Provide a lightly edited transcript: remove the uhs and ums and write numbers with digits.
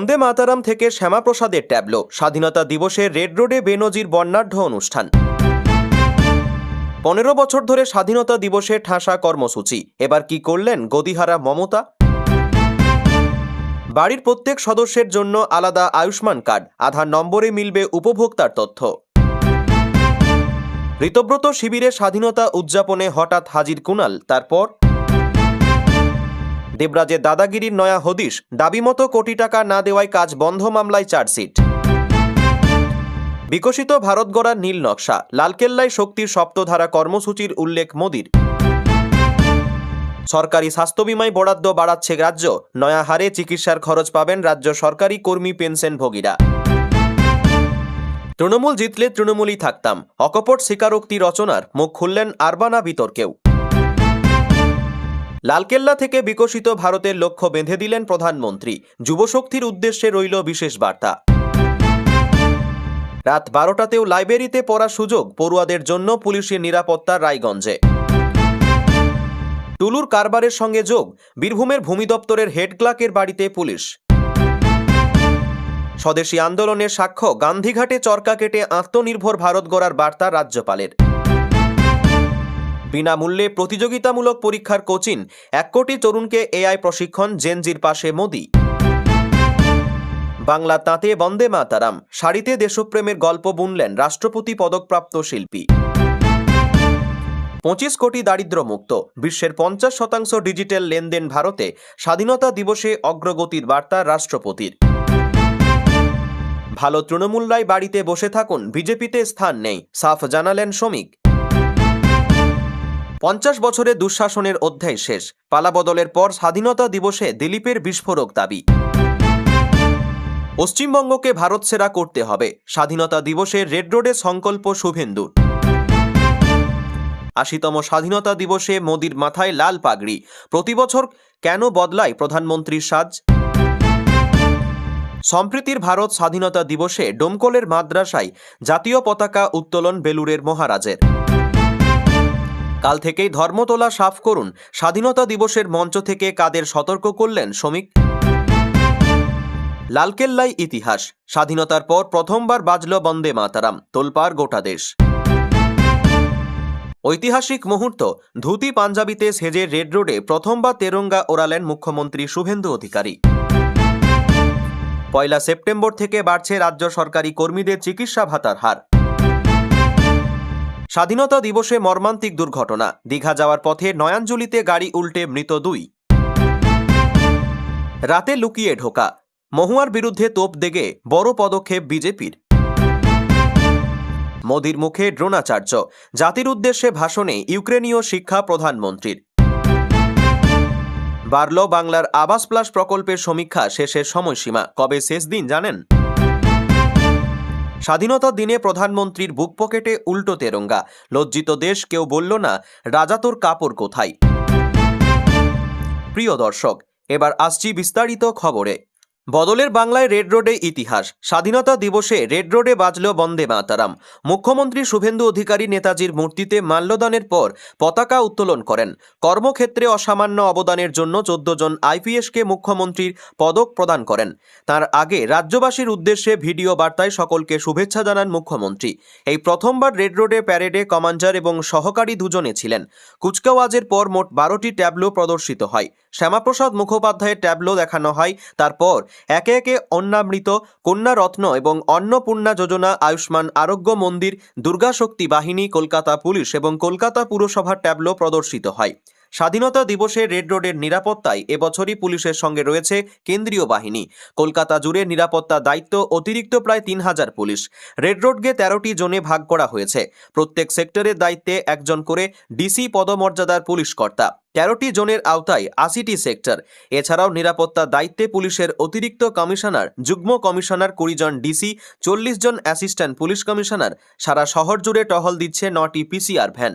বন্দে মাতারাম থেকে শ্যামাপ্রসাদের ট্যাবলো, স্বাধীনতা দিবসে রেড রোডে বেনজির বর্ণাঢ্য অনুষ্ঠান। 15 বছর ধরে স্বাধীনতা দিবসে ঠাসা কর্মসূচি, এবার কি করলেন গদিহারা মমতা? বাড়ির প্রত্যেক সদস্যের জন্য আলাদা আয়ুষ্মান কার্ড, আধার নম্বরে মিলবে উপভোক্তার তথ্য। ঋতব্রত শিবিরে স্বাধীনতা উদযাপনে হঠাৎ হাজির কুণাল, তারপর দেবরাজের দাদাগিরির নয়া হদিশ, দাবিমতো কোটি টাকা না দেওয়ায় কাজ বন্ধ, মামলায় চার্জশিট। বিকশিত ভারত গড়ার নীল নকশা, লালকেল্লায় শক্তির সপ্তধারা কর্মসূচির উল্লেখ মোদির। সরকারি স্বাস্থ্য বিমায় বরাদ্দ বাড়াচ্ছে রাজ্য, নয়া হারে চিকিৎসার খরচ পাবেন রাজ্য সরকারি কর্মী পেনশনভোগীরা। তৃণমূল জিতলে তৃণমূলই থাকতাম, অকপট স্বীকারোক্তি রচনার মুখ খুললেন আরবানা বিতর্কেও। লালকেল্লা থেকে বিকশিত ভারতের লক্ষ্য বেঁধে দিলেন প্রধানমন্ত্রী, যুবশক্তির উদ্দেশ্যে রইল বিশেষ বার্তা। রাত 12টাতেও লাইব্রেরিতে পড়ার সুযোগ পড়ুয়াদের জন্য পুলিশের নিরাপত্তা রায়গঞ্জে। টুলুর কারবারের সঙ্গে যোগ, বীরভূমের ভূমি দপ্তরের হেড ক্লার্কের বাড়িতে পুলিশ। স্বদেশী আন্দোলনের সাক্ষ্য, গান্ধীঘাটে চরকা কেটে আত্মনির্ভর ভারত গড়ার বার্তা রাজ্যপালের। বিনামূল্যে প্রতিযোগিতামূলক পরীক্ষার কোচিং, 1 কোটি তরুণকে এআই প্রশিক্ষণ, জেনজির পাশে মোদি। বাংলা তাঁতে বন্দে মাতারাম, শাড়িতে দেশপ্রেমের গল্প বুনলেন রাষ্ট্রপতি পদকপ্রাপ্ত শিল্পী। 25 কোটি দারিদ্র্যমুক্ত, বিশ্বের 50% ডিজিটাল লেনদেন ভারতে, স্বাধীনতা দিবসে অগ্রগতির বার্তা রাষ্ট্রপতির। ভালো তৃণমূলরাই বাড়িতে বসে থাকুন, বিজেপিতে স্থান নেই, সাফ জানালেন শ্রমিক। 50 বছরে দুঃশাসনের অধ্যায় শেষ, পালাবদলের পর স্বাধীনতা দিবসে দিলীপের বিস্ফোরক দাবি। পশ্চিমবঙ্গকে ভারত সেরা করতে হবে, স্বাধীনতা দিবসে রেড রোডে সংকল্প শুভেন্দুর। 80তম স্বাধীনতা দিবসে মোদির মাথায় লাল পাগড়ি, প্রতি বছর কেন বদলায় প্রধানমন্ত্রীর সাজ? সম্প্রীতির ভারত স্বাধীনতা দিবসে ডোমকলের মাদ্রাসায় জাতীয় পতাকা উত্তোলন বেলুড়ের মহারাজের। কাল থেকেই ধর্মতলা সাফ করুন, স্বাধীনতা দিবসের মঞ্চ থেকে কাদের সতর্ক করলেন শ্রমিক। লালকেল্লায় ইতিহাস, স্বাধীনতার পর প্রথমবার বাজল বন্দে মাতারাম, তোলপাড় গোটা দেশ। ঐতিহাসিক মুহূর্ত, ধুতি পাঞ্জাবিতে সেজে রেড রোডে প্রথমবার তেরঙ্গা ওড়ালেন মুখ্যমন্ত্রী শুভেন্দু অধিকারী। 1 সেপ্টেম্বর থেকে বাড়ছে রাজ্য সরকারি কর্মীদের চিকিৎসা ভাতার হার। স্বাধীনতা দিবসে মর্মান্তিক দুর্ঘটনা, দীঘা যাওয়ার পথে নয়াঞ্জলিতে গাড়ি উল্টে মৃত 2। রাতে লুকিয়ে ঢোকা, মহুয়ার বিরুদ্ধে তোপ দেগে বড় পদক্ষেপ বিজেপির। মোদির মুখে দ্রোণাচার্য, জাতির উদ্দেশ্যে ভাষণে ইউক্রেনীয় শিক্ষা প্রধানমন্ত্রীর। বাড়ল বাংলার আবাস প্লাস প্রকল্পের সমীক্ষা, শেষের সময়সীমা, কবে শেষ দিন জানেন? স্বাধীনতার দিনে প্রধানমন্ত্রীর বুক পকেটে উল্টো তেরঙ্গা, লজ্জিত দেশ, কেউ বলল না রাজা তোর কাপড় কোথায়। প্রিয় দর্শক, এবার আসছি বিস্তারিত খবরে। বদলের বাংলায় রেড রোডে ইতিহাস, স্বাধীনতা দিবসে রেড রোডে বাজল বন্দে মাতারাম। মুখ্যমন্ত্রী শুভেন্দু অধিকারী নেতাজির মূর্তিতে মাল্যদানের পর পতাকা উত্তোলন করেন। কর্মক্ষেত্রে অসামান্য অবদানের জন্য 14 জন আইপিএসকে মুখ্যমন্ত্রীর পদক প্রদান করেন। তার আগে রাজ্যবাসীর উদ্দেশ্যে ভিডিও বার্তায় সকলকে শুভেচ্ছা জানান মুখ্যমন্ত্রী। এই প্রথমবার রেড রোডে প্যারেডে কমান্ডার এবং সহকারী দুজনে ছিলেন। কুচকাওয়াজের পর মোট 12টি ট্যাবলো প্রদর্শিত হয়। শ্যামাপ্রসাদ মুখোপাধ্যায়ের ট্যাবলো দেখানো হয়। তারপর একে একে অন্নামৃত, কন্যা রত্ন এবং অন্নপূর্ণা যোজনা, আয়ুষ্মান আরোগ্য মন্দির, দুর্গা শক্তি বাহিনী, কলকাতা পুলিশ এবং কলকাতা পুরসভার ট্যাবলো প্রদর্শিত হয়। স্বাধীনতা দিবসে রেড রোডের নিরাপত্তায় এবছরই পুলিশের সঙ্গে রয়েছে কেন্দ্রীয় বাহিনী। কলকাতা জুড়ে নিরাপত্তা দায়িত্ব অতিরিক্ত প্রায় 3000 পুলিশ। রেড রোডকে 13টি জোনে ভাগ করা হয়েছে। প্রত্যেক সেক্টরের দায়িত্বে একজন করে ডিসি পদমর্যাদার পুলিশ কর্তা। 13টি জোনের আওতায় 80টি সেক্টর। এছাড়াও নিরাপত্তা দায়িত্বে পুলিশের অতিরিক্ত কমিশনার, যুগ্ম কমিশনার, 20 জন ডিসি, 40 জন অ্যাসিস্ট্যান্ট পুলিশ কমিশনার। সারা শহর জুড়ে টহল দিচ্ছে 9টি পিসিআর ভ্যান।